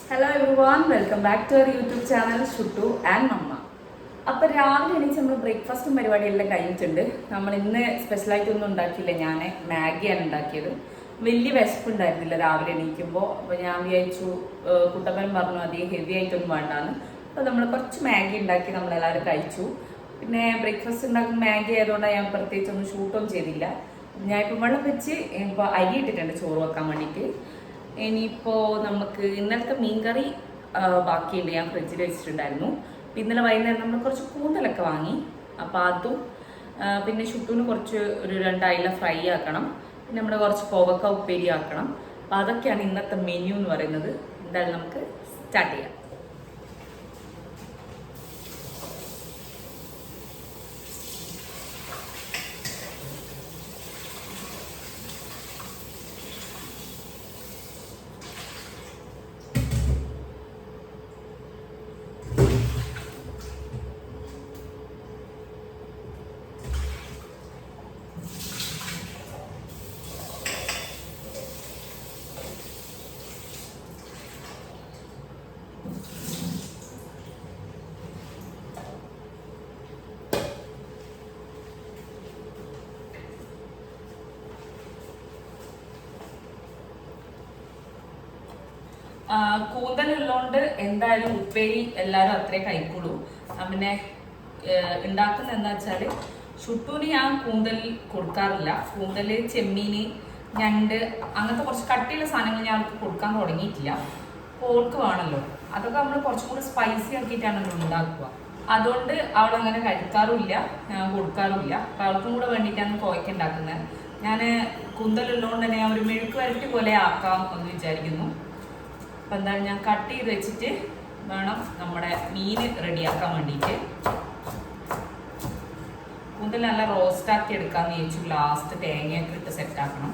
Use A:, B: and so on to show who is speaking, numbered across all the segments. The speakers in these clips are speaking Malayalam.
A: Hello everyone, welcome back to our YouTube channel Shuttu and Mama. അപ്പോൾ രാവിലെ എണീച്ച് നമ്മൾ ബ്രേക്ക്ഫാസ്റ്റും പരിപാടിയെല്ലാം കഴിഞ്ഞിട്ടുണ്ട്. നമ്മൾ ഇന്ന് സ്പെഷ്യലായിട്ടൊന്നും ഉണ്ടാക്കിയില്ല. ഞാൻ മാഗിയാണ് ഉണ്ടാക്കിയത്. വലിയ വിശപ്പുണ്ടായിരുന്നില്ല രാവിലെ എണീക്കുമ്പോൾ. അപ്പോൾ ഞാൻ വിചാരിച്ചു, കുട്ടപ്പൻ പറഞ്ഞു അധികം ഹെവി ആയിട്ടൊന്നും വേണ്ടാന്ന്. അപ്പോൾ നമ്മൾ കുറച്ച് മാഗി ഉണ്ടാക്കി നമ്മളെല്ലാവരും കഴിച്ചു. പിന്നെ ബ്രേക്ക്ഫാസ്റ്റ് ഉണ്ടാക്കുന്ന മാഗി ആയതുകൊണ്ട് ഞാൻ പ്രത്യേകിച്ചൊന്നും ഷൂട്ടൊന്നും ചെയ്തില്ല. ഞാൻ ഇപ്പോൾ വെള്ളം വെച്ച് ഇപ്പോൾ അരി ഇട്ടിട്ടുണ്ട് ചോറ് വെക്കാൻ വേണ്ടിയിട്ട്. ഇനിയിപ്പോൾ നമുക്ക് ഇന്നലത്തെ മീൻകറി ബാക്കിയുണ്ട്, ഞാൻ ഫ്രിഡ്ജിൽ വെച്ചിട്ടുണ്ടായിരുന്നു. അപ്പോൾ ഇന്നലെ വൈകുന്നേരം നമ്മൾ കുറച്ച് കൂന്തലൊക്കെ വാങ്ങി. അപ്പോൾ അതും പിന്നെ ഷുട്ടൂന് കുറച്ച് ഒരു 2 അയില ഫ്രൈ ആക്കണം. പിന്നെ നമ്മുടെ കുറച്ച് കോവക്ക ഉപ്പേരി ആക്കണം. അപ്പോൾ അതൊക്കെയാണ് ഇന്നത്തെ മെനു എന്ന് പറയുന്നത്. എന്തായാലും നമുക്ക് സ്റ്റാർട്ട് ചെയ്യാം. കൂന്തലുള്ളതുകൊണ്ട് എന്തായാലും ഉപ്പേരി എല്ലാവരും അത്രേ കഴിക്കുള്ളൂ. പിന്നെ ഉണ്ടാക്കുന്നത് എന്താ വെച്ചാൽ ഷുട്ടൂന് ഞാൻ കൂന്തൽ കൊടുക്കാറില്ല. കൂന്തൽ, ചെമ്മീന്, ഞണ്ട് അങ്ങനത്തെ കുറച്ച് കട്ടിയുള്ള സാധനങ്ങൾ ഞാൻ അവൾക്ക് കൊടുക്കാൻ തുടങ്ങിയിട്ടില്ല. പോർക്ക് വേണമല്ലോ, അതൊക്കെ നമ്മൾ കുറച്ചും കൂടി സ്പൈസി ആക്കിയിട്ടാണല്ലോ ഉണ്ടാക്കുക. അതുകൊണ്ട് അവളങ്ങനെ കഴിക്കാറുമില്ല, ഞാൻ കൊടുക്കാറുമില്ല. അപ്പം അവൾക്കും കൂടെ വേണ്ടിയിട്ടാണ് കോവയ്ക്ക ഉണ്ടാക്കുന്നത്. ഞാൻ കൂന്തലുള്ളതുകൊണ്ട് തന്നെ ഞാൻ ഒരു മെഴുക്ക് വരട്ടി പോലെ ആക്കാം എന്ന് വിചാരിക്കുന്നു. അപ്പം എന്താണ്, ഞാൻ കട്ട് ചെയ്ത് വെച്ചിട്ട് വേണം നമ്മുടെ മീൻ റെഡിയാക്കാൻ വേണ്ടിയിട്ട്. കൂന്തൽ നല്ല റോസ്റ്റാക്കി എടുക്കാമെന്ന് ചോദിച്ചു. ലാസ്റ്റ് തേങ്ങയൊക്കെ ഇട്ട് സെറ്റാക്കണം.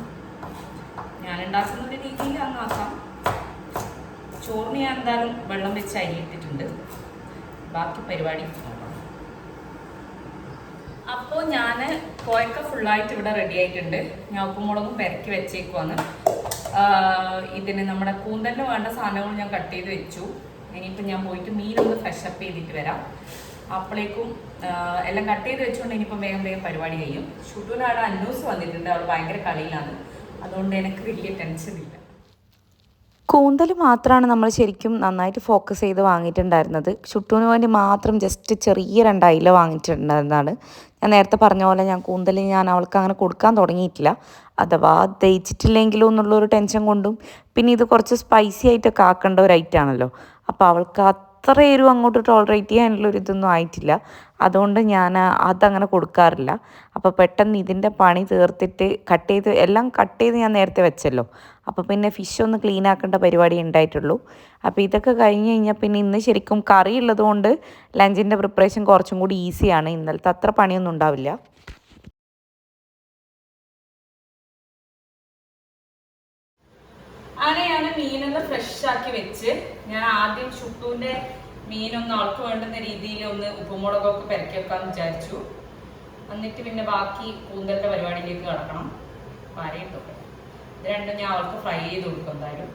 A: ഞാൻ ഉണ്ടാക്കുന്ന രീതിയിൽ അങ്ങ് ആക്കാം. ചോറിന് ഞാൻ എന്തായാലും വെള്ളം വെച്ച് അരി ഇട്ടിട്ടുണ്ട്. ബാക്കി പരിപാടി നോക്കണം. അപ്പോൾ ഞാൻ കോയക്ക ഫുള്ളായിട്ട് ഇവിടെ റെഡി ആയിട്ടുണ്ട്. ഞാൻ ഉപ്പും മുളകും പെരക്കി വെച്ചേക്കുവാണ്. ഇതിന് നമ്മുടെ കൂന്തലിന് വേണ്ട സാധനങ്ങൾ ഞാൻ കട്ട് ചെയ്ത് വെച്ചു. ഇനിയിപ്പോൾ ഞാൻ പോയിട്ട് മീനൊന്ന് ഫ്രഷ് അപ്പ് ചെയ്തിട്ട് വരാം. അപ്പോഴേക്കും എല്ലാം കട്ട് ചെയ്ത് വെച്ചുകൊണ്ട് ഇനിയിപ്പോൾ വേഗം വേഗം പരിപാടി കഴിയും. ഷുട്ടൂനാടെ അന്വേസ് വന്നിട്ടുണ്ട്. അവൾ ഭയങ്കര കളിയിലാണ്. അതുകൊണ്ട് എനിക്ക് വലിയ ടെൻഷൻ ഇല്ല.
B: കൂന്തൽ മാത്രമാണ് നമ്മൾ ശരിക്കും നന്നായിട്ട് ഫോക്കസ് ചെയ്ത് വാങ്ങിയിട്ടുണ്ടായിരുന്നത്. ഷുട്ടൂന് വേണ്ടി മാത്രം ജസ്റ്റ് ചെറിയ 2 അയില വാങ്ങിയിട്ടുണ്ടായിരുന്നതാണ്. ഞാൻ നേരത്തെ പറഞ്ഞ പോലെ ഞാൻ കൂന്തൽ അവൾക്ക് അങ്ങനെ കൊടുക്കാൻ തുടങ്ങിയിട്ടില്ല. അഥവാ ദഹിച്ചിട്ടില്ലെങ്കിലോ എന്നുള്ളൊരു ടെൻഷൻ കൊണ്ടും പിന്നെ ഇത് കുറച്ച് സ്പൈസി ആയിട്ടൊക്കെ ആക്കേണ്ട ഒരു ഐറ്റമാണല്ലോ. അപ്പോൾ അവൾക്ക് അത്ര എരിവ് അങ്ങോട്ട് ടോളറേറ്റ് ചെയ്യാനുള്ളൊരു ഇതൊന്നും ആയിട്ടില്ല. അതുകൊണ്ട് ഞാൻ അതങ്ങനെ കൊടുക്കാറില്ല. അപ്പോൾ പെട്ടെന്ന് ഇതിൻ്റെ പണി തീർത്തിട്ട് എല്ലാം കട്ട് ചെയ്ത് ഞാൻ നേരത്തെ വെച്ചല്ലോ. അപ്പോൾ പിന്നെ ഫിഷ് ഒന്ന് ക്ലീൻ ആക്കേണ്ട പരിപാടി ഉണ്ടായിട്ടുള്ളൂ. അപ്പോൾ ഇതൊക്കെ കഴിഞ്ഞ് കഴിഞ്ഞാൽ പിന്നെ ഇന്ന് ശരിക്കും കറി ഉള്ളതുകൊണ്ട് ലഞ്ചിൻ്റെ പ്രിപ്പറേഷൻ കുറച്ചും കൂടി ഈസിയാണ്. ഇന്നലത്തെ അത്ര പണിയൊന്നും ഉണ്ടാവില്ല.
A: അങ്ങനെ ഞാൻ മീനൊന്ന് ഫ്രഷ് ആക്കി വെച്ച് ഞാൻ ആദ്യം ഷുട്ടൂൻ്റെ മീനൊന്ന് ആൾക്ക് വേണ്ടുന്ന രീതിയിൽ ഒന്ന് ഉപ്പുമുളകൊക്കെ പെരക്കി വെക്കാമെന്ന് വിചാരിച്ചു. എന്നിട്ട് പിന്നെ ബാക്കി കൂന്തലിൻ്റെ പരിപാടിയിലേക്ക് കിടക്കണം. വരയിട്ടൊക്കെ ഇത് രണ്ടും ഞാൻ അവൾക്ക് ഫ്രൈ ചെയ്ത് കൊടുക്കും. എന്തായാലും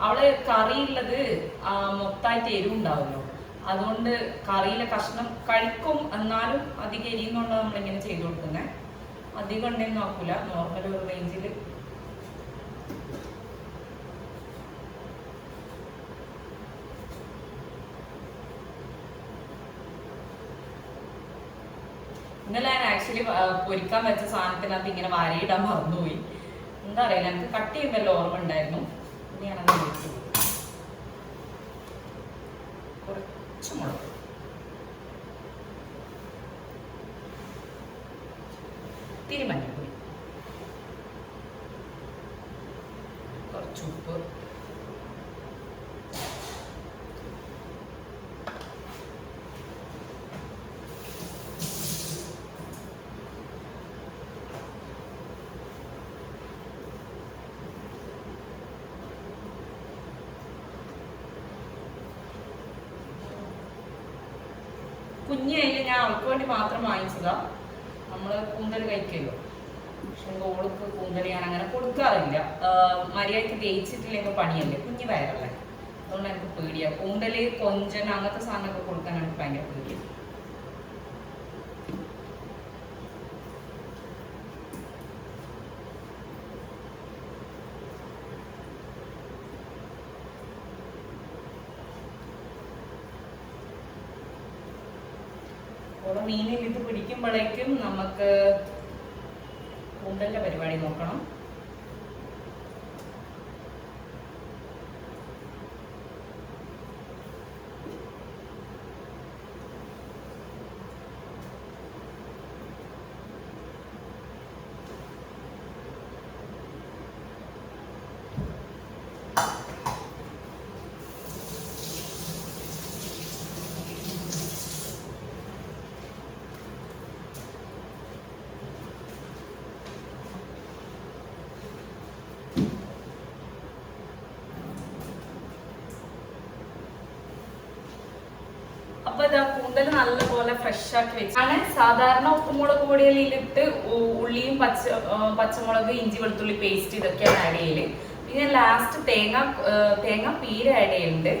A: അവള് കറിയുള്ളത് മൊത്തമായിട്ട് എരിവുണ്ടാവുമല്ലോ. അതുകൊണ്ട് കറിയിലെ കഷ്ണം കഴിക്കും, എന്നാലും അധികം എരിയുന്നുണ്ടോ നമ്മളിങ്ങനെ ചെയ്ത് കൊടുക്കുന്നത്. അധികം ഉണ്ടെന്ന് നോക്കൂല, നോർമൽ ഒരു റേഞ്ചിൽ. ഇന്നലെ ഞാൻ ആക്ച്വലി പൊരിക്കാൻ വെച്ച സാധനത്തിനകത്ത് ഇങ്ങനെ വരയിടാൻ മറന്നുപോയി. എന്താ അറിയില്ല, എനിക്ക് കട്ട് ചെയ്യുന്നല്ലോ ഓർമ്മ ഉണ്ടായിരുന്നു. ഇനി ഞാനങ്ങനെ വെച്ചു. കുറച്ച് മുളക്, ഇത്തിരി മഞ്ഞൾപ്പൊടി, കുറച്ച് ഉപ്പ്, കുഞ്ഞ് അതിൽ ഞാൻ അവൾക്ക് വേണ്ടി മാത്രം വാങ്ങിച്ചതാ. നമ്മൾ കൂന്തൽ കഴിക്കുമല്ലോ, പക്ഷെ ഓൾക്ക് കൂന്തൽ ഞാൻ അങ്ങനെ കൊടുക്കാറില്ല. മര്യാദയ്ക്ക് തേച്ചിട്ടില്ലെങ്കിൽ പണിയല്ലേ, കുഞ്ഞു വയറല്ലേ. അതുകൊണ്ട് എനിക്ക് പേടിയാണ്. കൂന്തൽ, കൊഞ്ചൻ അങ്ങനത്തെ സാധനമൊക്കെ കൊടുക്കാൻ എനിക്ക് ഭയങ്കര പേടിയാണ്. അപ്പോൾ മീനിൽ ഇത് പിടിക്കുമ്പോഴേക്കും നമുക്ക് കൂന്തലിൻ്റെ പരിപാടി നോക്കണം. അപ്പൊ ഇതാ കൂന്തൽ നല്ലപോലെ ഫ്രഷ് ആക്കി വെച്ചാണ്. സാധാരണ ഉപ്പുമുളക് പൊടിയിലിട്ട് ഉള്ളിയും പച്ചമുളക്, ഇഞ്ചി, വെളുത്തുള്ളി പേസ്റ്റ് ഇതൊക്കെയാണ് ആഡ് ചെയ്യല്. പിന്നെ ലാസ്റ്റ് തേങ്ങ പീര ആഡ് ചെയ്യുന്നുണ്ട്.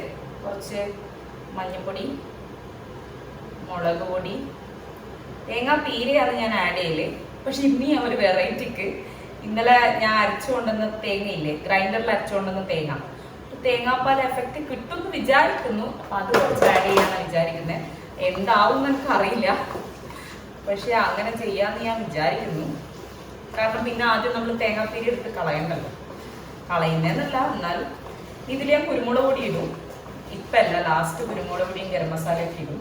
A: കുറച്ച് മഞ്ഞൾപ്പൊടി, മുളക് പൊടി, തേങ്ങ പീരയാണ് ഞാൻ ആഡ് ചെയ്യല്. പക്ഷെ ഇനി ഒരു വെറൈറ്റിക്ക് ഇന്നലെ ഞാൻ അരച്ചു കൊണ്ടുവന്ന തേങ്ങയില്ലേ, ഗ്രൈൻഡറിൽ അരച്ചു കൊണ്ടുവന്ന തേങ്ങാപ്പാൽ എഫക്റ്റ് കിട്ടുമെന്ന് വിചാരിക്കുന്നു. അപ്പൊ അത് കുറച്ച് ആഡ് ചെയ്യാന്നാണ് വിചാരിക്കുന്നത്. എന്താവും എനിക്ക് അറിയില്ല, പക്ഷെ അങ്ങനെ ചെയ്യാന്ന് ഞാൻ വിചാരിക്കുന്നു. കാരണം പിന്നെ ആദ്യം നമ്മൾ തേങ്ങാപ്പീരി എടുത്ത് കളയണ്ടല്ലോ. കളയുന്നതെന്നല്ല, എന്നാലും ഇതിൽ ഞാൻ കുരുമുളക് പൊടി ഇടും. ഇപ്പല്ല, ലാസ്റ്റ് കുരുമുളക് പൊടിയും ഗരം മസാലയൊക്കെ ഇടും.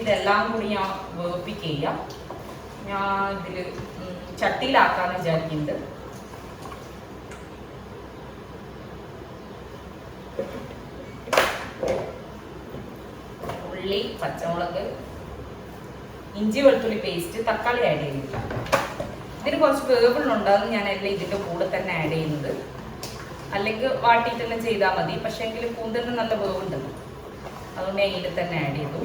A: ഇതെല്ലാം കൂടി ഞാൻ വേപ്പിക്ക് ചെയ്യാം. ഞാൻ ഇതിൽ ചട്ടിയിലാക്കാന്ന് വിചാരിക്കുന്നത്. ഉള്ളി, പച്ചമുളക്, ഇഞ്ചി, വെളുത്തുള്ളി പേസ്റ്റ്, തക്കാളി ആഡ് ചെയ്യുന്നില്ല. ഇതിന് കുറച്ച് വേവുകളുണ്ടാകും, ഞാൻ എല്ലാം ഇതിൻ്റെ കൂടെ തന്നെ ആഡ് ചെയ്യുന്നത്. അല്ലെങ്കിൽ വാട്ടിയിട്ടെല്ലാം ചെയ്താൽ മതി. പക്ഷേ എങ്കിൽ കൂന്തലിന് നല്ല വേവുണ്ട്, അതുകൊണ്ട് ഞാൻ ഇതിൽ തന്നെ ആഡ് ചെയ്തു.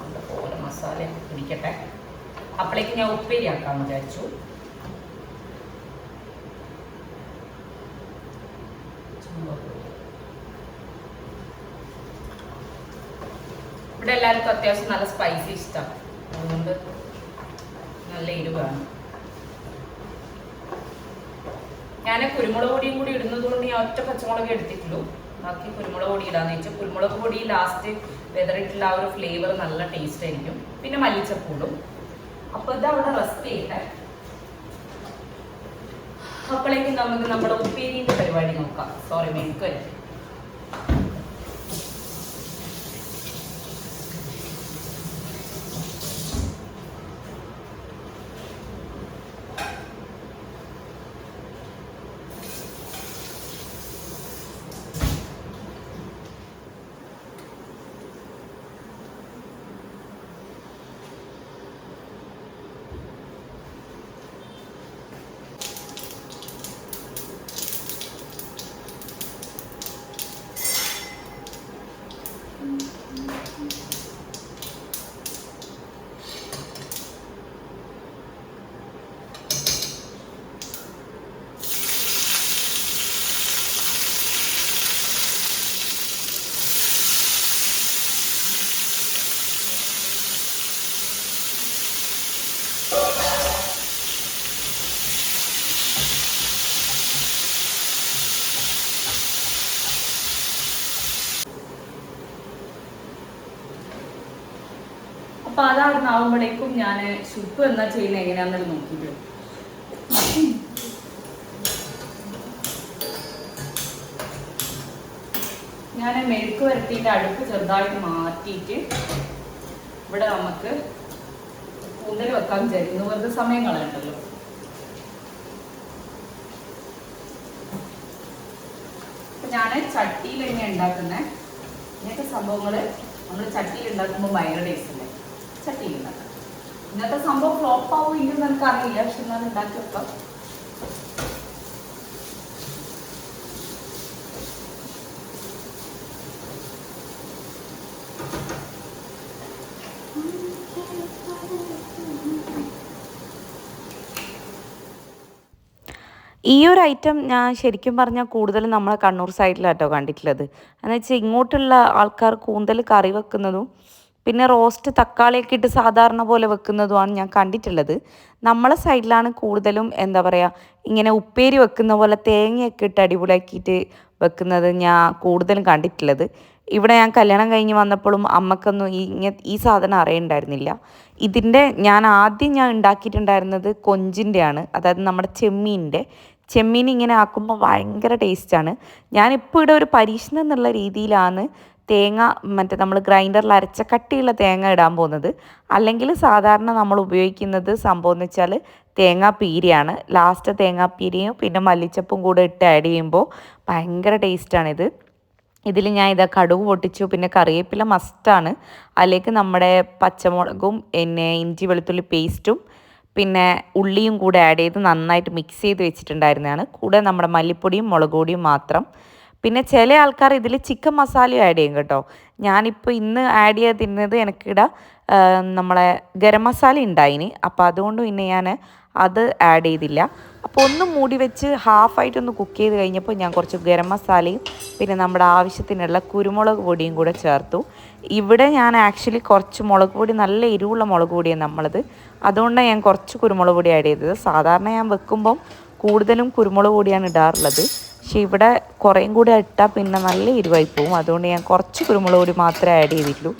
A: അതുപോലെ മസാല പിടിക്കട്ടെ. അപ്പോഴേക്ക് ഞാൻ ഉപ്പേരി ആക്കാമെന്ന് വിചാരിച്ചു. ഇവിടെ എല്ലാവർക്കും അത്യാവശ്യം നല്ല സ്പൈസി ഇഷ്ടമാണ്, അതുകൊണ്ട് നല്ല എരിവാണ്. ഞാൻ കുരുമുളക് പൊടിയും കൂടി ഇടുന്നത് കൊണ്ട് ഞാൻ ഒറ്റ പച്ചമുളക് എടുത്തിട്ടുള്ളൂ. ബാക്കി കുരുമുളക് പൊടി ഇടാന്ന് വെച്ചാൽ കുരുമുളക് പൊടി ലാസ്റ്റ് വെതറിട്ടുള്ള ആ ഒരു ഫ്ലേവർ നല്ല ടേസ്റ്റ് ആയിരിക്കും. പിന്നെ മല്ലിച്ചപ്പൂടും. അപ്പോൾ ഇതവിടെ റെസ്റ്റ് ചെയ്യട്ടെ. അപ്പോഴേക്കും നമുക്ക് നമ്മുടെ ഉപ്പേരിന്റെ പരിപാടി നോക്കാം. സോറി, മെഴുക്ക് വരെ. അപ്പൊ അതാവുമ്പോഴേക്കും ഞാൻ ശുദ്ധം എന്നാ ചെയ്യുന്നത് എങ്ങനെയാണെന്ന് നോക്കിയിട്ട് ഞാൻ മെഴുക്ക് വരട്ടിയിട്ട് അടുപ്പ് ചെറുതായിട്ട് മാറ്റിയിട്ട് ഇവിടെ നമുക്ക് കൂന്തൽ വെക്കാൻ വിചാരിക്കുന്നു. വെറുതെ സമയം കളയണ്ടല്ലോ. അപ്പൊ ഞാൻ ചട്ടിയിൽ എങ്ങനെ ഉണ്ടാക്കുന്നത്, ഇങ്ങനത്തെ സംഭവങ്ങൾ നമ്മൾ ചട്ടിയിൽ ഉണ്ടാക്കുമ്പോൾ ഭയങ്കര ടേസ്റ്റ് അല്ലേ. ചട്ടിയിൽ ഉണ്ടാക്കാം. ഇന്നത്തെ സംഭവം ഫ്ലോപ്പ് ആവും ഇല്ലെന്ന് എനിക്ക് അറിയില്ല, പക്ഷെ എന്നാലും ഉണ്ടാക്കി വെക്കാം.
B: ഈ ഒരു ഐറ്റം ഞാൻ ശരിക്കും പറഞ്ഞാൽ കൂടുതലും നമ്മളെ കണ്ണൂർ സൈഡിലാട്ടോ കണ്ടിട്ടുള്ളത്. എന്ന് വെച്ചാൽ ഇങ്ങോട്ടുള്ള ആൾക്കാർ കൂന്തൽ കറി വെക്കുന്നതും പിന്നെ റോസ്റ്റ് തക്കാളിയൊക്കെ ഇട്ട് സാധാരണ പോലെ വെക്കുന്നതുമാണ് ഞാൻ കണ്ടിട്ടുള്ളത്. നമ്മളെ സൈഡിലാണ് കൂടുതലും എന്താ പറയുക ഇങ്ങനെ ഉപ്പേരി വെക്കുന്ന പോലെ തേങ്ങയൊക്കെ ഇട്ട് അടിപൊളിയാക്കിയിട്ട് വെക്കുന്നത് ഞാൻ കൂടുതലും കണ്ടിട്ടുള്ളത്. ഇവിടെ ഞാൻ കല്യാണം കഴിഞ്ഞ് വന്നപ്പോഴും അമ്മക്കൊന്നും ഈ സാധനം അറിയണ്ടായിരുന്നില്ല. ഞാൻ ആദ്യം ഉണ്ടാക്കിയിട്ടുണ്ടായിരുന്നത് കൊഞ്ചിൻ്റെയാണ്, അതായത് നമ്മുടെ ചെമ്മീൻ ഇങ്ങനെ ആക്കുമ്പോൾ ഭയങ്കര ടേസ്റ്റാണ്. ഞാനിപ്പോൾ ഇവിടെ ഒരു പരീക്ഷണം എന്നുള്ള രീതിയിലാണ് തേങ്ങ നമ്മൾ ഗ്രൈൻഡറിൽ അരച്ച കട്ടിയുള്ള തേങ്ങ ഇടാൻ പോകുന്നത്. അല്ലെങ്കിൽ സാധാരണ നമ്മൾ ഉപയോഗിക്കുന്നത് സംഭവം എന്ന് വെച്ചാൽ തേങ്ങാപ്പീരയാണ്. ലാസ്റ്റ് തേങ്ങാപ്പീരയും പിന്നെ മല്ലിച്ചപ്പും കൂടെ ഇട്ട് ആഡ് ചെയ്യുമ്പോൾ ഭയങ്കര ടേസ്റ്റാണിത്. ഇതിൽ ഞാൻ കടുക് പൊട്ടിച്ചു, പിന്നെ കറിവേപ്പില മസ്റ്റാണ്. അതിലേക്ക് നമ്മുടെ പച്ചമുളകും പിന്നെ ഇഞ്ചി വെളുത്തുള്ളി പേസ്റ്റും പിന്നെ ഉള്ളിയും കൂടെ ആഡ് ചെയ്ത് നന്നായിട്ട് മിക്സ് ചെയ്ത് വെച്ചിട്ടുണ്ടായിരുന്നതാണ്. കൂടെ നമ്മുടെ മല്ലിപ്പൊടിയും മുളക് പൊടിയും മാത്രം. പിന്നെ ചില ആൾക്കാർ ഇതിൽ ചിക്കൻ മസാലയും ആഡ് ചെയ്യും കേട്ടോ. ഞാനിപ്പോൾ ഇന്ന് ആഡ് ചെയ്തിരുന്നത് എനിക്കിവിടെ നമ്മളെ ഗരം മസാല ഉണ്ടായിന്, അപ്പോൾ അതുകൊണ്ട് പിന്നെ ഞാൻ അത് ആഡ് ചെയ്തില്ല. അപ്പോൾ ഒന്ന് മൂടി വെച്ച് ഹാഫായിട്ടൊന്ന് കുക്ക് ചെയ്ത് കഴിഞ്ഞപ്പോൾ ഞാൻ കുറച്ച് ഗരം മസാലയും പിന്നെ നമ്മുടെ ആവശ്യത്തിനുള്ള കുരുമുളക് പൊടിയും കൂടെ ചേർത്തു. ഇവിടെ ഞാൻ ആക്ച്വലി കുറച്ച് മുളക് പൊടി, നല്ല എരിവുള്ള മുളക് പൊടിയാണ് നമ്മളത്, അതുകൊണ്ടാണ് ഞാൻ കുറച്ച് കുരുമുളക് പൊടി ആഡ് ചെയ്തത്. സാധാരണ ഞാൻ വെക്കുമ്പം കൂടുതലും കുരുമുളക് പൊടിയാണ് ഇടാറുള്ളത്, പക്ഷേ ഇവിടെ കുറേയും കൂടി ഇട്ടാൽ പിന്നെ നല്ല എരിവായി പോവും. അതുകൊണ്ട് ഞാൻ കുറച്ച് കുരുമുളക് പൊടി മാത്രമേ ആഡ് ചെയ്തിട്ടുള്ളൂ.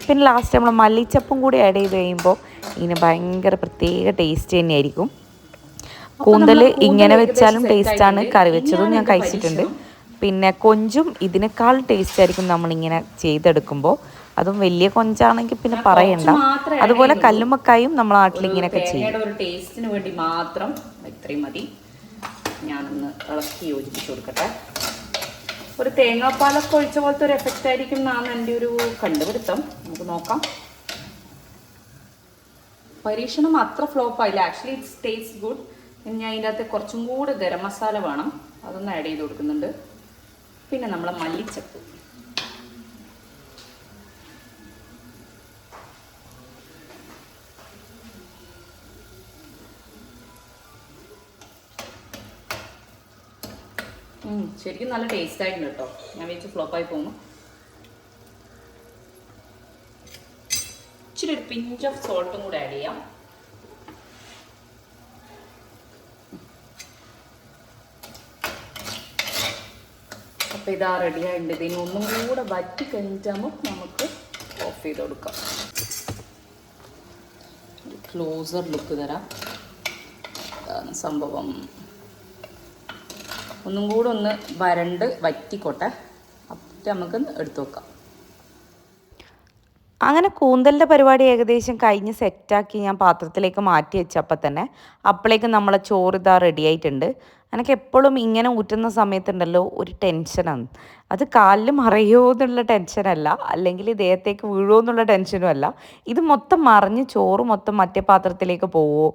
B: പിന്നെ ലാസ്റ്റ് നമ്മൾ മല്ലിച്ചപ്പും കൂടി ആഡ് ചെയ്ത് കഴിയുമ്പോൾ ഇതിന് ഭയങ്കര പ്രത്യേക ടേസ്റ്റ് തന്നെയായിരിക്കും. കൂന്തൽ ഇങ്ങനെ വെച്ചാലും ടേസ്റ്റാണ്, കറി വെച്ചതും ഞാൻ കഴിച്ചിട്ടുണ്ട്. പിന്നെ കൊഞ്ചും ഇതിനേക്കാൾ ടേസ്റ്റ് ആയിരിക്കും നമ്മളിങ്ങനെ ചെയ്തെടുക്കുമ്പോൾ. അതും വലിയ കൊഞ്ചാണെങ്കിൽ പിന്നെ പറയണ്ട. അതുപോലെ കല്ലുമ്മക്കായും നമ്മളെ നാട്ടിൽ ഇങ്ങനെയൊക്കെ ചെയ്യും.
A: ഒരു ടേസ്റ്റിന് വേണ്ടി മാത്രം ഇത്രയും മതി. ഞാനൊന്ന് ഇളക്കി യോജിപ്പിച്ച് കൊടുക്കട്ടെ. ഒരു തേങ്ങാപ്പാലൊക്കെ ഒഴിച്ച പോലത്തെ ഒരു എഫക്റ്റ് ആയിരിക്കും എന്നാണ് എൻ്റെ ഒരു കണ്ടുപിടുത്തം. നമുക്ക് നോക്കാം. പരീക്ഷണം അത്ര ഫ്ലോപ്പ് ആയില്ല, ആക്ച്വലി ഇറ്റ്സ് ടേസ്റ്റ് ഗുഡ്. ഞാൻ അതിൻ്റെ അകത്ത് കുറച്ചും കൂടെ ഗരം മസാല വേണം, അതൊന്ന് ആഡ് ചെയ്ത് കൊടുക്കുന്നുണ്ട്. പിന്നെ നമ്മളെ മല്ലിച്ചപ്പ്, ശരിക്കും നല്ല ടേസ്റ്റ് ആയിട്ടുണ്ട് കേട്ടോ. ഞാൻ വെച്ച് ഫ്ലോപ്പായി പോകുന്നു. ഇച്ചിരി ഒരു പിഞ്ച് ഓഫ് സോൾട്ടും കൂടെ ആഡ് ചെയ്യാം. അപ്പോൾ ഇതാ റെഡി ആയിട്ടുണ്ട്. ഇതിന് ഒന്നും കൂടെ വറ്റി കഴിഞ്ഞിട്ടാകുമ്പോൾ നമുക്ക് ഓഫ് ചെയ്ത് കൊടുക്കാം. ഒരു ക്ലോസർ ലുക്ക് തരാം. അതാണ് സംഭവം. ഒന്നും കൂടെ ഒന്ന് വരണ്ട് വറ്റിക്കോട്ടെ, അപ്പം നമുക്ക് എടുത്തു വെക്കാം.
B: അങ്ങനെ കൂന്തലിൻ്റെ പരിപാടി ഏകദേശം കഴിഞ്ഞ് സെറ്റാക്കി ഞാൻ പാത്രത്തിലേക്ക് മാറ്റി വെച്ചപ്പോൾ തന്നെ അപ്പോഴേക്കും നമ്മളെ ചോറ് ഇതാ റെഡി ആയിട്ടുണ്ട്. എനിക്ക് എപ്പോഴും ഇങ്ങനെ ഊറ്റുന്ന സമയത്തുണ്ടല്ലോ ഒരു ടെൻഷനാണ്. അത് കാലിൽ മറയോ എന്നുള്ള ടെൻഷനല്ല, അല്ലെങ്കിൽ ദേഹത്തേക്ക് വീഴുമോ എന്നുള്ള ടെൻഷനും അല്ല. ഇത് മൊത്തം മറിഞ്ഞ് ചോറ് മൊത്തം മറ്റേ പാത്രത്തിലേക്ക് പോവോ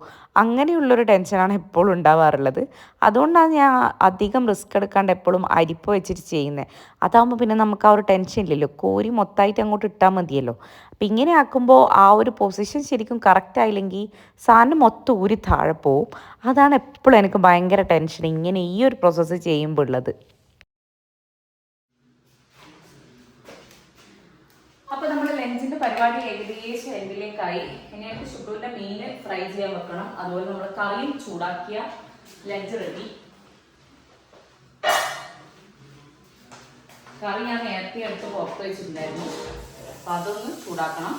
B: അങ്ങനെയുള്ളൊരു ടെൻഷനാണ് എപ്പോഴും ഉണ്ടാവാറുള്ളത്. അതുകൊണ്ടാണ് ഞാൻ അധികം റിസ്ക് എടുക്കാണ്ട് എപ്പോഴും അരിപ്പ് വെച്ചിട്ട് ചെയ്യുന്നത്. അതാകുമ്പോൾ പിന്നെ നമുക്ക് ആ ഒരു ടെൻഷൻ ഇല്ലല്ലോ, കോരി മൊത്തമായിട്ട് അങ്ങോട്ട് ഇട്ടാൽ മതിയല്ലോ. അപ്പം ഇങ്ങനെ ആക്കുമ്പോൾ ആ ഒരു പൊസിഷൻ ശരിക്കും കറക്റ്റ് ആയില്ലെങ്കിൽ സാധനം മൊത്തം ഊരി താഴെ പോവും. അതാണ് എപ്പോഴും എനിക്ക് ഭയങ്കര ടെൻഷൻ ഇങ്ങനെ ഈ ഒരു പ്രോസസ്സ് ചെയ്യുമ്പോൾ ഉള്ളത്.
A: അപ്പോൾ നമ്മുടെ ലഞ്ചിന്റെ പരിപാടി ഏകദേശം എൻഡിലേക്കായി. ഇനി എനിക്ക് ഷുട്ടൂരിന്റെ മീൻ ഫ്രൈ ചെയ്യാൻ വെക്കണം. അതുപോലെ നമ്മൾ കറിയും ചൂടാക്കിയ ലഞ്ച് റെഡി. കറി ഞാൻ നേരത്തെ എടുത്ത് പുറത്ത് വെച്ചിട്ടുണ്ടായിരുന്നു, അപ്പം അതൊന്ന് ചൂടാക്കണം.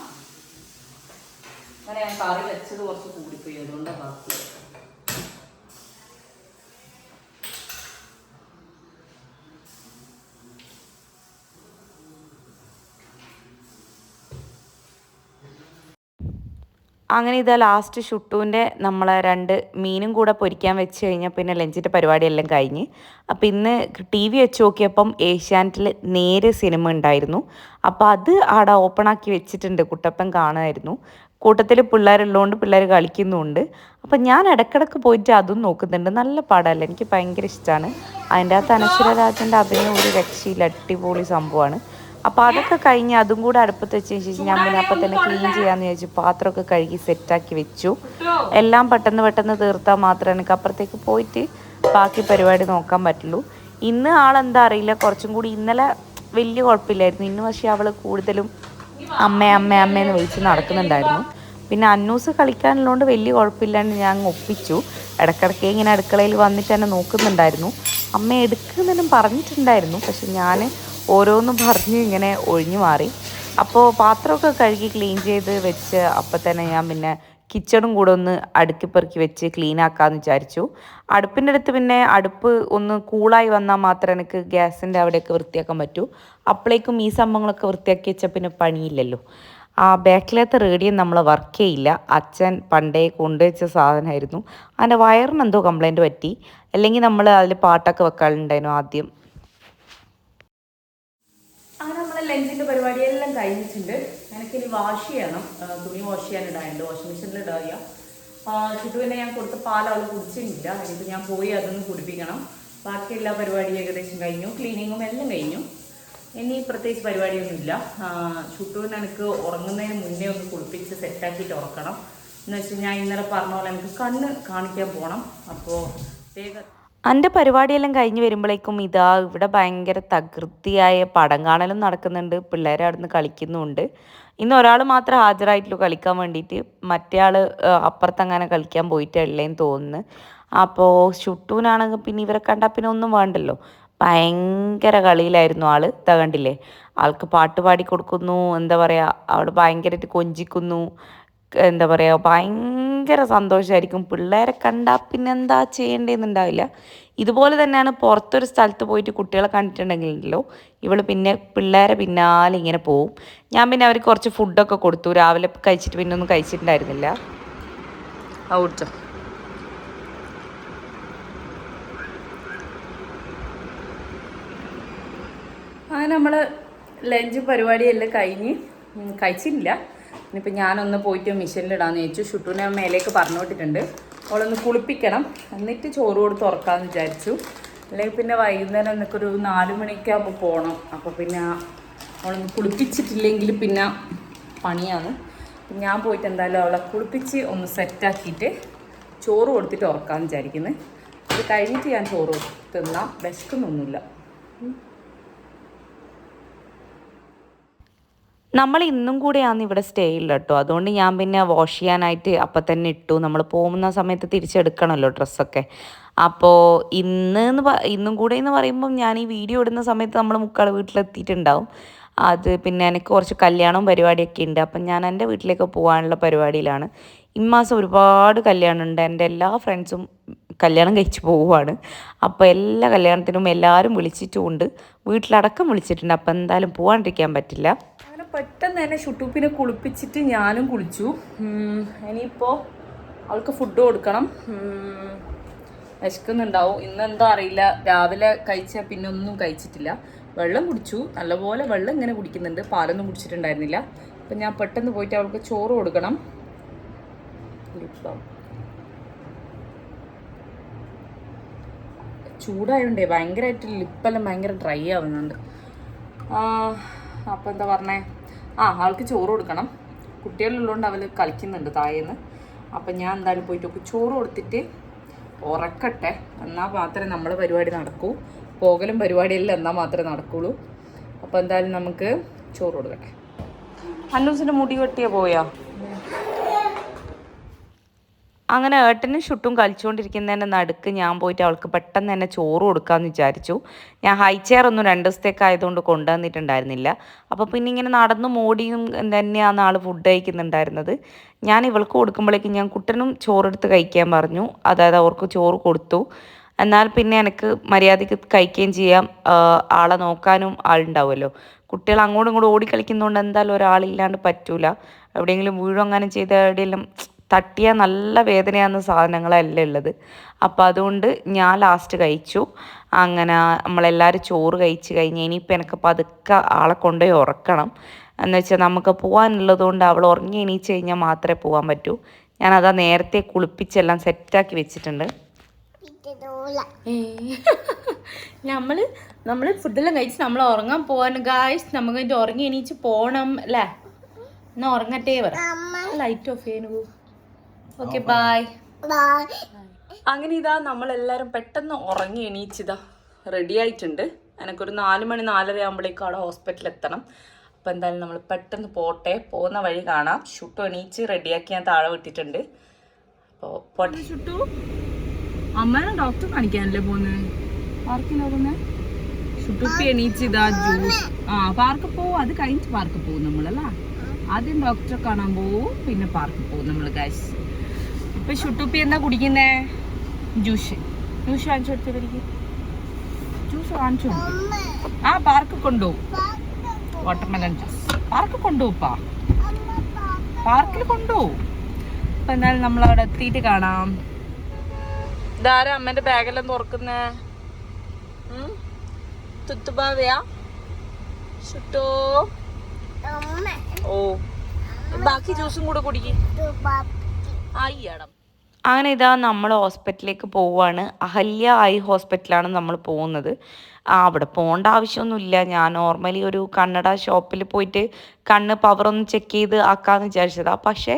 A: അങ്ങനെ ഞാൻ കറി വെച്ചത് കുറച്ച് കൂടിപ്പോയി, അതുകൊണ്ട് ബാക്കി.
B: അങ്ങനെ ഇതാ ലാസ്റ്റ് ഷുട്ടൂൻ്റെ നമ്മളെ 2 മീനും കൂടെ പൊരിക്കാൻ വെച്ച് കഴിഞ്ഞാൽ പിന്നെ ലഞ്ചിൻ്റെ പരിപാടിയെല്ലാം കഴിഞ്ഞ്. അപ്പോൾ ഇന്ന് TV വെച്ച് നോക്കിയപ്പം ഏഷ്യാനെറ്റിൽ നേരെ സിനിമ ഉണ്ടായിരുന്നു. അപ്പോൾ അത് അവിടെ ഓപ്പണാക്കി വെച്ചിട്ടുണ്ട്, കുട്ടപ്പൻ കാണുമായിരുന്നു. കൂട്ടത്തിൽ പിള്ളേരുള്ളതുകൊണ്ട് പിള്ളേർ കളിക്കുന്നുമുണ്ട്. അപ്പം ഞാൻ ഇടയ്ക്കിടയ്ക്ക് പോയിട്ട് അതും നോക്കുന്നുണ്ട്. നല്ല പടമല്ല, എനിക്ക് ഭയങ്കര ഇഷ്ടമാണ്. അതിൻ്റെ അകത്ത് അനശ്വര രാജൻ്റെ അഭിനയം ഒരു രക്ഷയില്ല, അടിപൊളി സംഭവമാണ്. അപ്പോൾ അതൊക്കെ കഴിഞ്ഞ് അതും കൂടെ അടുപ്പത്ത് വെച്ചതിന് ശേഷം ഞാൻ പിന്നെ അപ്പം തന്നെ ക്ലീൻ ചെയ്യാമെന്ന് വിചാരിച്ചു. പാത്രമൊക്കെ കഴുകി സെറ്റാക്കി വെച്ചു. എല്ലാം പെട്ടെന്ന് തീർത്താൽ മാത്രമേ എനിക്ക് അപ്പുറത്തേക്ക് പോയിട്ട് ബാക്കി പരിപാടി നോക്കാൻ പറ്റുള്ളൂ. ഇന്ന് ആളെന്താ അറിയില്ല, കുറച്ചും കൂടി ഇന്നലെ വലിയ കുഴപ്പമില്ലായിരുന്നു. ഇന്ന് പക്ഷേ അവൾ കൂടുതലും അമ്മയെന്ന് വിളിച്ച് നടക്കുന്നുണ്ടായിരുന്നു. പിന്നെ അന്നൂസ് കളിക്കാനുള്ളതുകൊണ്ട് വലിയ കുഴപ്പമില്ലാണ്ട് ഞാൻ ഒപ്പിച്ചു. ഇടയ്ക്കിടയ്ക്ക് ഇങ്ങനെ അടുക്കളയിൽ വന്നിട്ട് തന്നെ നോക്കുന്നുണ്ടായിരുന്നു. അമ്മ എടുക്കുന്നെന്നും പറഞ്ഞിട്ടുണ്ടായിരുന്നു, പക്ഷെ ഞാൻ ഓരോന്നും പറഞ്ഞ് ഇങ്ങനെ ഒഴിഞ്ഞു മാറി. അപ്പോൾ പാത്രമൊക്കെ കഴുകി ക്ലീൻ ചെയ്ത് വെച്ച് അപ്പം തന്നെ ഞാൻ പിന്നെ കിച്ചണും കൂടെ ഒന്ന് അടുക്കിപ്പെറുക്കി വെച്ച് ക്ലീൻ ആക്കാമെന്ന് വിചാരിച്ചു. അടുപ്പിൻ്റെ അടുത്ത് പിന്നെ അടുപ്പ് ഒന്ന് കൂളായി വന്നാൽ മാത്രമേ എനിക്ക് ഗ്യാസിൻ്റെ അവിടെയൊക്കെ വൃത്തിയാക്കാൻ പറ്റൂ. അപ്പോഴേക്കും ഈ സംഭവങ്ങളൊക്കെ വൃത്തിയാക്കി വെച്ചാൽ പിന്നെ പണിയില്ലല്ലോ. ആ ബാക്കിലത്തെ റേഡിയോ നമ്മൾ വർക്ക് ചെയ്യില്ല. അച്ഛൻ പണ്ടേ കൊണ്ടുവച്ച സാധനമായിരുന്നു. അതിൻ്റെ വയറിന് എന്തോ കംപ്ലൈൻറ്റ് പറ്റി. അല്ലെങ്കിൽ നമ്മൾ അതിൽ പാട്ടൊക്കെ വെക്കാറുണ്ടായിരുന്നു ആദ്യം.
A: അങ്ങനെ നമ്മളെ ലഞ്ചിൻ്റെ പരിപാടിയെല്ലാം കഴിഞ്ഞിട്ടുണ്ട്. എനിക്കിനി വാഷ് ചെയ്യണം, തുണി വാഷ് ചെയ്യാനിടാനുണ്ട്, വാഷിംഗ് മെഷീനിൽ ഇടുക. ചുറ്റുവിനെ ഞാൻ കൊടുത്ത പാൽ അവൾ കുടിച്ചിട്ടില്ല. എനിക്ക് ഞാൻ പോയി അതൊന്ന് കുടിപ്പിക്കണം. ബാക്കി എല്ലാ പരിപാടിയും ഏകദേശം കഴിഞ്ഞു, ക്ലീനിങ്ങും എല്ലാം കഴിഞ്ഞു. ഇനി പ്രത്യേകിച്ച് പരിപാടിയൊന്നുമില്ല. ചുറ്റുവിന് എനിക്ക് ഉറങ്ങുന്നതിന് മുന്നേ ഒന്ന് കുളിപ്പിച്ച് സെറ്റാക്കിയിട്ട് ഉറക്കണം. എന്ന് വെച്ചാൽ ഞാൻ ഇന്നലെ പറഞ്ഞ പോലെ എനിക്ക് കണ്ണ് കാണിക്കാൻ പോകണം. അപ്പോൾ വേഗം
B: എൻ്റെ പരിപാടിയെല്ലാം കഴിഞ്ഞ് വരുമ്പോഴേക്കും ഇതാ ഇവിടെ ഭയങ്കര തകൃതിയായ പടം കാണലും നടക്കുന്നുണ്ട്. പിള്ളേർ അവിടെ നിന്ന് കളിക്കുന്നുമുണ്ട്. ഇന്ന് ഒരാൾ മാത്രമേ ഹാജരായിട്ടുള്ളൂ കളിക്കാൻ വേണ്ടിയിട്ട്. മറ്റേ ആൾ അപ്പുറത്തങ്ങനെ കളിക്കാൻ പോയിട്ടുള്ളേന്ന് തോന്നുന്നു. അപ്പോൾ ഷുട്ടൂനാണെങ്കിൽ പിന്നെ ഇവരെ കണ്ടാൽ പിന്നെ ഒന്നും വേണ്ടല്ലോ, ഭയങ്കര കളിയിലായിരുന്നു ആൾ. ഇതാ കണ്ടില്ലേ, ആൾക്ക് പാട്ട് പാടി കൊടുക്കുന്നു, എന്താ പറയുക, അവൾ ഭയങ്കരമായിട്ട് കൊഞ്ചിക്കുന്നു, എന്താ പറയുക, ഭയങ്കര സന്തോഷമായിരിക്കും. പിള്ളേരെ കണ്ടാൽ പിന്നെ എന്താ ചെയ്യേണ്ടതെന്നുണ്ടാവില്ല. ഇതുപോലെ തന്നെയാണ് പുറത്തൊരു സ്ഥലത്ത് പോയിട്ട് കുട്ടികളെ കണ്ടിട്ടുണ്ടെങ്കിലോ ഇവൾ പിന്നെ പിള്ളേരെ പിന്നാലെ ഇങ്ങനെ പോവും. ഞാൻ പിന്നെ അവർക്ക് കുറച്ച് ഫുഡൊക്കെ കൊടുത്തു. രാവിലെ കഴിച്ചിട്ട് പിന്നെ ഒന്നും കഴിച്ചിട്ടുണ്ടായിരുന്നില്ല. ഔട്ടോ
A: അങ്ങനെ നമ്മൾ ലഞ്ച് പരിപാടിയെല്ലാം കഴിഞ്ഞ് കഴിച്ചിട്ടില്ല. ഇനിയിപ്പോൾ ഞാനൊന്ന് പോയിട്ട് മെഷീനിലിടാന്ന് ചോദിച്ചു. ഷുട്ടൂനെ മേലേക്ക് പറഞ്ഞു വിട്ടിട്ടുണ്ട്. അവളൊന്ന് കുളിപ്പിക്കണം, എന്നിട്ട് ചോറ് കൊടുത്ത് ഉറക്കാമെന്ന് വിചാരിച്ചു. അല്ലെങ്കിൽ പിന്നെ വൈകുന്നേരം എനിക്കൊരു 4 മണിയൊക്കെ ആകുമ്പോൾ പോകണം. അപ്പോൾ പിന്നെ അവളൊന്ന് കുളിപ്പിച്ചിട്ടില്ലെങ്കിൽ പിന്നെ പണിയാണ്. ഞാൻ പോയിട്ട് എന്തായാലും അവളെ കുളിപ്പിച്ച് ഒന്ന് സെറ്റാക്കിയിട്ട് ചോറ് കൊടുത്തിട്ട് ഉറക്കാമെന്ന് വിചാരിക്കുന്നത്. അത് കഴിഞ്ഞിട്ട് ഞാൻ ചോറ് തിന്നാം, വിശക്കുന്നൊന്നുമില്ല.
B: നമ്മൾ ഇന്നും കൂടെയാണ് ഇവിടെ സ്റ്റേ ഇല്ല കേട്ടോ. അതുകൊണ്ട് ഞാൻ പിന്നെ വാഷ് ചെയ്യാനായിട്ട് അപ്പം തന്നെ ഇട്ടു. നമ്മൾ പോകുന്ന സമയത്ത് തിരിച്ചെടുക്കണമല്ലോ ഡ്രസ്സൊക്കെ. അപ്പോൾ ഇന്നും കൂടെ എന്ന് പറയുമ്പം ഞാൻ ഈ വീഡിയോ ഇടുന്ന സമയത്ത് നമ്മൾ മുക്കാൽ വീട്ടിലെത്തിയിട്ടുണ്ടാവും. അത് പിന്നെ എനിക്ക് കുറച്ച് കല്യാണവും പരിപാടിയൊക്കെ ഉണ്ട്. അപ്പം ഞാൻ എൻ്റെ വീട്ടിലേക്ക് പോകാനുള്ള പരിപാടിയിലാണ്. ഇമ്മാസം ഒരുപാട് കല്യാണമുണ്ട്. എൻ്റെ എല്ലാ ഫ്രണ്ട്സും കല്യാണം കഴിച്ച് പോവുകയാണ്. അപ്പോൾ എല്ലാ കല്യാണത്തിനും എല്ലാവരും വിളിച്ചിട്ടുമുണ്ട്, വീട്ടിലടക്കം വിളിച്ചിട്ടുണ്ട്. അപ്പോൾ എന്തായാലും പോകാണ്ടിരിക്കാൻ പറ്റില്ല.
A: അങ്ങനെ പെട്ടെന്ന് തന്നെ ഷുട്ടൂപ്പിനെ കുളിപ്പിച്ചിട്ട് ഞാനും കുളിച്ചു. ഇനിയിപ്പോൾ അവൾക്ക് ഫുഡ് കൊടുക്കണം. വിശക്കുന്നുണ്ടാവും. ഇന്നെന്താ അറിയില്ല, രാവിലെ കഴിച്ചാൽ പിന്നെ ഒന്നും കഴിച്ചിട്ടില്ല. വെള്ളം കുടിച്ചു, നല്ലപോലെ വെള്ളം ഇങ്ങനെ കുടിക്കുന്നുണ്ട്, പാലൊന്നും കുടിച്ചിട്ടുണ്ടായിരുന്നില്ല. അപ്പം ഞാൻ പെട്ടെന്ന് പോയിട്ട് അവൾക്ക് ചോറ് കൊടുക്കണം. ചൂടായതുകൊണ്ടേ ഭയങ്കരമായിട്ട് ലിപ്പെല്ലാം ഭയങ്കര ഡ്രൈ ആവുന്നുണ്ട്. അപ്പോൾ എന്താ പറഞ്ഞേ, അവൾക്ക് ചോറ് കൊടുക്കണം. കുട്ടികളുള്ളതുകൊണ്ട് അവൾ കളിക്കുന്നുണ്ട് താഴേന്ന്. അപ്പം ഞാൻ എന്തായാലും പോയിട്ട് ചോറ് കൊടുത്തിട്ട് ഉറക്കട്ടെ, എന്നാൽ മാത്രമേ നമ്മളെ പരിപാടി നടക്കൂ. പോകലും പരിപാടിയെല്ലാം എന്നാൽ മാത്രമേ നടക്കുള്ളൂ. അപ്പോൾ എന്തായാലും നമുക്ക് ചോറ് കൊടുക്കട്ടെ. അന്നൂസിൻ്റെ മുടി വെട്ടിയാ പോയാ?
B: അങ്ങനെ ഏട്ടനും ഷുട്ടും കളിച്ചുകൊണ്ടിരിക്കുന്നതിൻ്റെ നടുക്ക് ഞാൻ പോയിട്ട് അവൾക്ക് പെട്ടെന്ന് തന്നെ ചോറ് കൊടുക്കാമെന്ന് വിചാരിച്ചു. ഞാൻ ഹൈ ചെയർ ഒന്നും 2 ദിവസത്തേക്ക് ആയതുകൊണ്ട് കൊണ്ടുവന്നിട്ടുണ്ടായിരുന്നില്ല. അപ്പോൾ പിന്നെ ഇങ്ങനെ നടന്നും ഓടിയും തന്നെയാണ് ആൾ ഫുഡ് കഴിക്കുന്നുണ്ടായിരുന്നത്. ഞാൻ ഇവൾക്ക് കൊടുക്കുമ്പോഴേക്കും ഞാൻ കുട്ടനും ചോറെടുത്ത് കഴിക്കാൻ പറഞ്ഞു. അതായത് അവർക്ക് ചോറ് കൊടുത്തു. എന്നാൽ പിന്നെ എനിക്ക് മര്യാദയ്ക്ക് കഴിക്കുകയും ചെയ്യാം, ആളെ നോക്കാനും ആളുണ്ടാവുമല്ലോ. കുട്ടികൾ അങ്ങോട്ടും ഇങ്ങോട്ടും ഓടിക്കളിക്കുന്നതുകൊണ്ട് എന്തായാലും ഒരാളില്ലാണ്ട് പറ്റൂല. എവിടെയെങ്കിലും വീഴങ്ങനെ ചെയ്ത എവിടെയെല്ലാം തട്ടിയാൽ നല്ല വേദനയാകുന്ന സാധനങ്ങളല്ല ഉള്ളത്. അപ്പോൾ അതുകൊണ്ട് ഞാൻ ലാസ്റ്റ് കഴിച്ചു. അങ്ങനെ നമ്മളെല്ലാവരും ചോറ് കഴിച്ച് കഴിഞ്ഞ് ഇനിയിപ്പോൾ എനിക്ക് പതുക്കെ ആളെ കൊണ്ടുപോയി ഉറക്കണം. എന്ന് വെച്ചാൽ നമുക്ക് പോകാനുള്ളത് കൊണ്ട് അവൾ ഉറങ്ങി എണീച്ച് കഴിഞ്ഞാൽ മാത്രമേ പോകാൻ പറ്റൂ. ഞാനതാ നേരത്തെ കുളിപ്പിച്ചെല്ലാം സെറ്റാക്കി വെച്ചിട്ടുണ്ട്.
A: നമ്മൾ ഫുഡെല്ലാം കഴിച്ച് നമ്മൾ ഉറങ്ങാൻ പോകാൻ ഗായ്സ്. നമുക്ക് അതിൻ്റെ ഉറങ്ങി എണീച്ച് പോകണം അല്ലേ? എന്നാൽ ഉറങ്ങട്ടേ പറ. ലൈറ്റ് ഓഫ് ചെയ്യാൻ. Okay bye. അങ്ങനെ ഇതാ നമ്മളെല്ലാവരും പെട്ടെന്ന് ഉറങ്ങി എണീച്ചിതാ റെഡി ആയിട്ടുണ്ട്. എനിക്കൊരു 4 മണി 4:30 ആകുമ്പോഴേക്കും അവിടെ ഹോസ്പിറ്റലിൽ എത്തണം. അപ്പോൾ എന്തായാലും നമ്മൾ പെട്ടെന്ന് പോട്ടെ, പോകുന്ന വഴി കാണാം. ഷുട്ടു എണീച്ച് റെഡിയാക്കി ഞാൻ താഴെ വിട്ടിട്ടുണ്ട്. അപ്പോൾ പോട്ടെ. ഷുട്ടു അമ്മേനെ ഡോക്ടർ കാണിക്കാനല്ലേ പോകുന്നത്? പാർക്കിൽ പോകുന്നത്? ഷുട്ടുപ്പി എണീച്ച് ഇതാ ജ്യൂസ്. പാർക്കിൽ പോവും, അത് കഴിഞ്ഞിട്ട് പാർക്കിൽ പോകും നമ്മളല്ല. ആദ്യം ഡോക്ടറെ കാണാൻ പോവും, പിന്നെ പാർക്കിൽ പോകും നമ്മൾ ഗൈസ്. ഇപ്പൊ ഷുട്ടുപ്പി എന്താ കുടിക്കുന്നേ? ജ്യൂസ് വാങ്ങിച്ചു കൊടുത്തവർക്ക് ജ്യൂസ് വാങ്ങിച്ചു കൊടുക്കും. പാർക്കിൽ കൊണ്ടുപോകും. വാട്ടർമെലൺ ജ്യൂസ് പാർക്കിൽ കൊണ്ടുപോപ്പാ, പാർക്കിൽ കൊണ്ടുപോകും. അപ്പൊ എന്തായാലും നമ്മൾ അവിടെ എത്തിയിട്ട് കാണാം. ഇതാരാ അമ്മേന്റെ ബാഗെല്ലാം തുറക്കുന്നേ? തുത്തുബാവയാ ഷുട്ടോ? ഓ, ബാക്കി ജ്യൂസും കൂടെ കുടിക്കും.
B: അങ്ങനെ ഇതാ നമ്മൾ ഹോസ്പിറ്റലിലേക്ക് പോവുകയാണ്. അഹല്യ ഐ ഹോസ്പിറ്റലാണ് നമ്മൾ പോകുന്നത്. അവിടെ പോകേണ്ട ആവശ്യമൊന്നുമില്ല. ഞാൻ നോർമലി ഒരു കണ്ണട ഷോപ്പിൽ പോയിട്ട് കണ്ണ് പവറൊന്ന് ചെക്ക് ചെയ്ത് ആക്കാമെന്ന് വിചാരിച്ചതാണ്. പക്ഷേ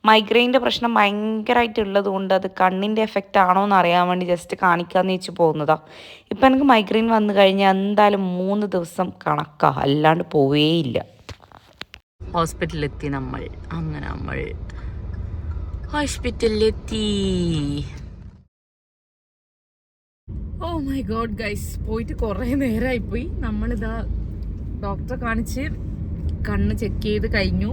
B: മൈഗ്രെയിൻ്റെ പ്രശ്നം ഭയങ്കരമായിട്ടുള്ളത് കൊണ്ട് അത് കണ്ണിൻ്റെ എഫക്റ്റ് ആണോ എന്ന് അറിയാൻ വേണ്ടി ജസ്റ്റ് കാണിക്കാമെന്ന് വെച്ച് പോകുന്നതാണ്. ഇപ്പം എനിക്ക് മൈഗ്രെയിൻ വന്നു കഴിഞ്ഞാൽ എന്തായാലും 3 ദിവസം കണക്കാണ്, അല്ലാണ്ട് പോവേയില്ല. ഹോസ്പിറ്റലിലെത്തി നമ്മൾ. അങ്ങനെ നമ്മൾ ഹോസ്പിറ്റലിലെത്തി.
A: ഓ മൈ ഗോഡ് ഗൈസ്, പോയിട്ട് കുറേ നേരമായി പോയി. നമ്മളിതാ ഡോക്ടറെ കാണിച്ച് കണ്ണ് ചെക്ക് ചെയ്ത് കഴിഞ്ഞു.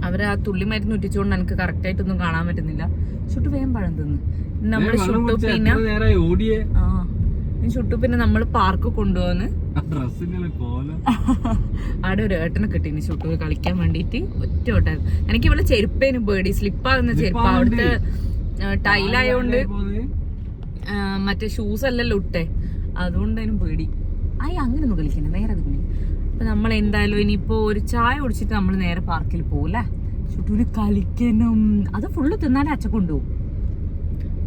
A: അവർ ആ തുള്ളി മരുന്ന് ഉറ്റിച്ചുകൊണ്ട് എനിക്ക് കറക്റ്റായിട്ടൊന്നും കാണാൻ പറ്റുന്നില്ല. ഷുട്ടു വേഗം പഴം തിന്ന്. നമ്മൾ ഷുട്ടു പിന്നെ നമ്മൾ പാർക്ക് കൊണ്ടുപോകുന്നു. അവിടെ ഒരു ഏട്ടനെ കിട്ടീന് ഷുട്ടു കളിക്കാൻ വേണ്ടിയിട്ട്. ഒറ്റ ഓട്ടായിരുന്നു. എനിക്ക് ഇവിടെ ചെരുപ്പേന് പേടി, സ്ലിപ്പാകുന്ന ചെരുപ്പ്. അവിടുത്തെ ടൈലായോണ്ട് മറ്റേ ഷൂസ് അല്ലല്ലോ ഇട്ടേ, അതുകൊണ്ടതിനും പേടി. അങ്ങനെയൊന്നും കളിക്കണേ, നേരെ തിന്നെ. അപ്പൊ നമ്മൾ എന്തായാലും ഇനിയിപ്പോ ഒരു ചായ കുടിച്ചിട്ട് നമ്മൾ നേരെ പാർക്കിൽ പോകൂല്ലേ. ഷുട്ടൂന് കളിക്കണം, അത് ഫുള്ള് തിന്നാലേ അച്ഛ കൊണ്ടുപോകും.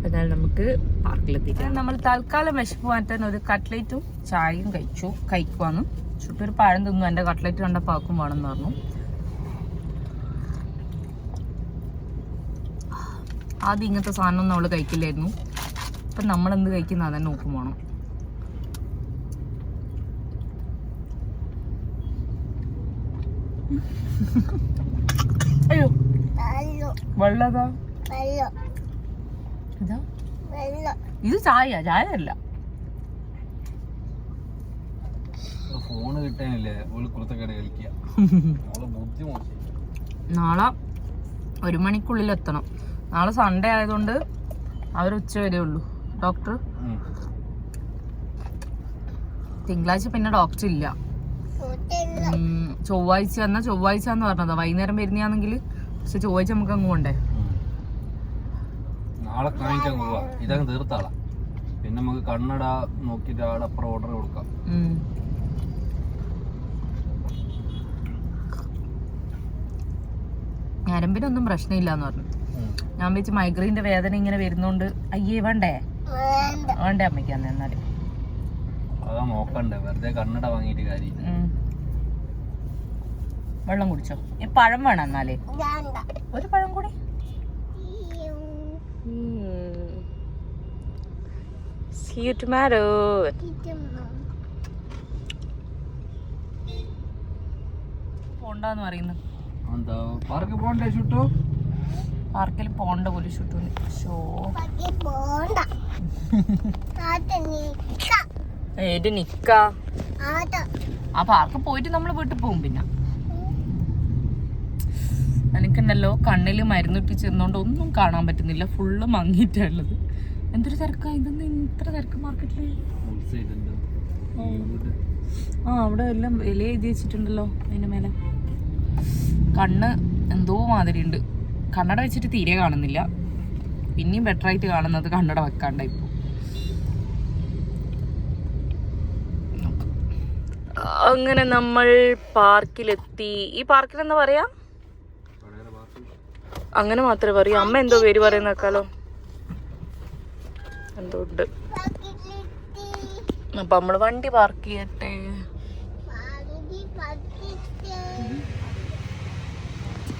A: എന്നാലും നമുക്ക് പാർക്കിലെത്തിക്കാം. നമ്മൾ തൽക്കാലം വിശപ്പ് മാറ്റാൻ ഒരു കട്ട്ലേറ്റും ചായയും കഴിക്കുവാന്ന്. ഷുട്ടൊരു പഴം തിന്നു. എൻ്റെ കട്ട്ലേറ്റ് കണ്ട പാക്കും വേണമെന്ന് പറഞ്ഞു. ആദ്യം ഇങ്ങനത്തെ സാധനം നമ്മൾ കഴിക്കില്ലായിരുന്നു. അപ്പം നമ്മളെന്ത് കഴിക്കുന്ന അതന്നെ നോക്കും വേണം. അയ്യോ വെള്ളതാ, ഇതാ ഇത് ചായ, ചായയല്ല.
C: ഫോണ് കിട്ടാനില്ലേ,
A: നാളെ 1 മണിക്കുള്ളിൽ എത്തണം. നാളെ സൺഡേ ആയതുകൊണ്ട് അവർ ഉച്ച വരെ ഉള്ളൂ ഡോക്ടർ. തിങ്കളാഴ്ച പിന്നെ ഡോക്ടർ ഇല്ല. ചൊവ്വാഴ്ച എന്ന് പറഞ്ഞതാ, വൈകുന്നേരം വരുന്നതാണെങ്കിൽ. പക്ഷെ ചൊവ്വാഴ്ച നമുക്ക് അങ്ങ് പോണ്ടേ.
C: നാളെ കാണിക്കാൻ പോവാ, ഇതങ്ങ് തീർത്താളാ. പിന്നെ നമുക്ക് കണ്ണട നോക്കിട്ട് അവിടെ അപ്പുറം ഓർഡർ കൊടുക്കാം.
A: ഞരമ്പിനൊന്നും പ്രശ്നമില്ലാന്ന് പറഞ്ഞു. ഞാൻ വെച്ച് മൈഗ്രെയിന്റെ വേദന ഇങ്ങനെ വരുന്നോണ്ട് അയ്യേ വേണ്ടേ അമ്മയ്ക്ക് അന്ന്. എന്നാലും
C: അതാ നോക്കണ്ടേ, വെറുതെ കണ്ണട വാങ്ങിയിട്ട് കാര്യം.
A: വെള്ളം കുടിച്ചോ? ഈ പഴം വേണം എന്നാലേ. ഒരു പഴം കൂടി. See you tomorrow. പോണ്ടെന്ന് പറയുന്നു.
C: പാർക്കിൽ പോണ്ടേ ഷുട്ടു?
A: പാർക്കിൽ പോണ്ട പോലും ഷുട്ടു. ഏത് നിക്ക? ആ പാർക്കിൽ പോയിട്ട് നമ്മൾ വീട്ടിൽ പോകും. പിന്നെ എനിക്കുണ്ടല്ലോ കണ്ണിൽ മരുന്നിട്ടിച്ചിരുന്നോണ്ട് ഒന്നും കാണാൻ പറ്റുന്നില്ല, ഫുള്ള് മങ്ങിയിട്ടുള്ളത്. എന്തൊരു തിരക്കാ, ഇതൊന്നും ഇത്ര തിരക്ക് മാർക്കറ്റില്. അവിടെ എല്ലാം വില എഴുതി വെച്ചിട്ടുണ്ടല്ലോ അതിന്റെ മേലെ. കണ്ണ് എന്തോ മാതിരി ഉണ്ട്. കണ്ണട വെച്ചിട്ട് തീരെ കാണുന്നില്ല. പിന്നെയും ബെറ്റർ ആയിട്ട് കാണുന്നത് കണ്ണട വെക്കാണ്ടായിപ്പോ. അങ്ങനെ നമ്മൾ പാർക്കിലെത്തി. ഈ പാർക്കിൽ എന്താ പറയാ? അങ്ങനെ മാത്രമേ പറയൂ. അമ്മ എന്തോ പേര് പറയുന്നേക്കാലോ, എന്തോ ഉണ്ട്. അപ്പൊ നമ്മള് വണ്ടി പാർക്ക് ചെയ്യട്ടെ.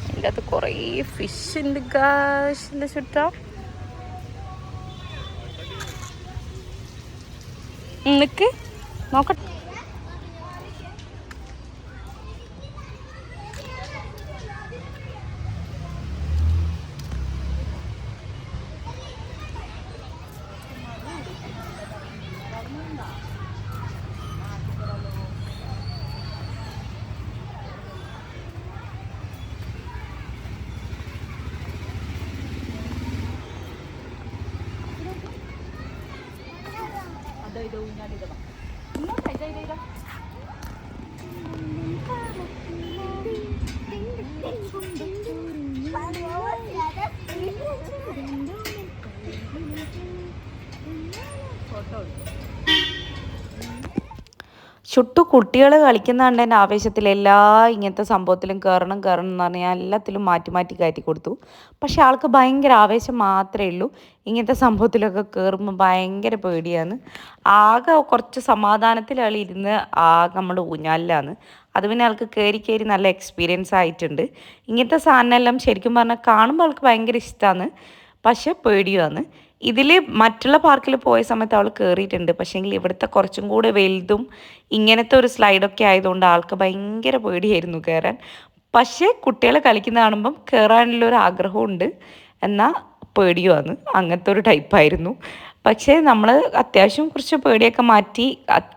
A: ഇതിൻ്റെ അകത്ത് കുറേ ഫിഷ് ഉണ്ട്. ഗാഷിന്റെ ചുറ്റാ നിക്ക് നോക്കട്ടെ.
B: ചുട്ടു കുട്ടികൾ കളിക്കുന്ന കണ്ടതിൻ്റെ ആവേശത്തിൽ എല്ലാ ഇങ്ങനത്തെ സംഭവത്തിലും കയറണം എന്ന് പറഞ്ഞാൽ എല്ലാത്തിലും മാറ്റി മാറ്റി കയറ്റി കൊടുത്തു. പക്ഷെ ആൾക്ക് ഭയങ്കര ആവേശം മാത്രമേ ഉള്ളൂ. ഇങ്ങനത്തെ സംഭവത്തിലൊക്കെ കയറുമ്പോൾ ഭയങ്കര പേടിയാണ്. ആകെ കുറച്ച് സമാധാനത്തിൽ ആൾ ഇരുന്ന് ആകെ നമ്മൾ ഊഞ്ഞാലിലാണ്. അത് പിന്നെ ആൾക്ക് കയറി നല്ല എക്സ്പീരിയൻസ് ആയിട്ടുണ്ട്. ഇങ്ങനത്തെ സാധനമെല്ലാം ശരിക്കും പറഞ്ഞാൽ കാണുമ്പോൾ ആൾക്ക് ഭയങ്കര ഇഷ്ടമാണ്, പക്ഷെ പേടിയുമാണ്. ഇതിൽ മറ്റുള്ള പാർക്കിൽ പോയ സമയത്ത് അവൾ കയറിയിട്ടുണ്ട്. പക്ഷേങ്കിൽ ഇവിടുത്തെ കുറച്ചും കൂടെ വലുതും ഇങ്ങനത്തെ ഒരു സ്ലൈഡൊക്കെ ആയതുകൊണ്ട് ആൾക്ക് ഭയങ്കര പേടിയായിരുന്നു കയറാൻ. പക്ഷേ കുട്ടികൾ കളിക്കുന്ന കാണുമ്പം കയറാനുള്ളൊരു ആഗ്രഹമുണ്ട്, എന്നാൽ പേടിയുമാണ്. അങ്ങനത്തെ ഒരു ടൈപ്പായിരുന്നു. പക്ഷേ നമ്മൾ അത്യാവശ്യം കുറച്ച് പേടിയൊക്കെ മാറ്റി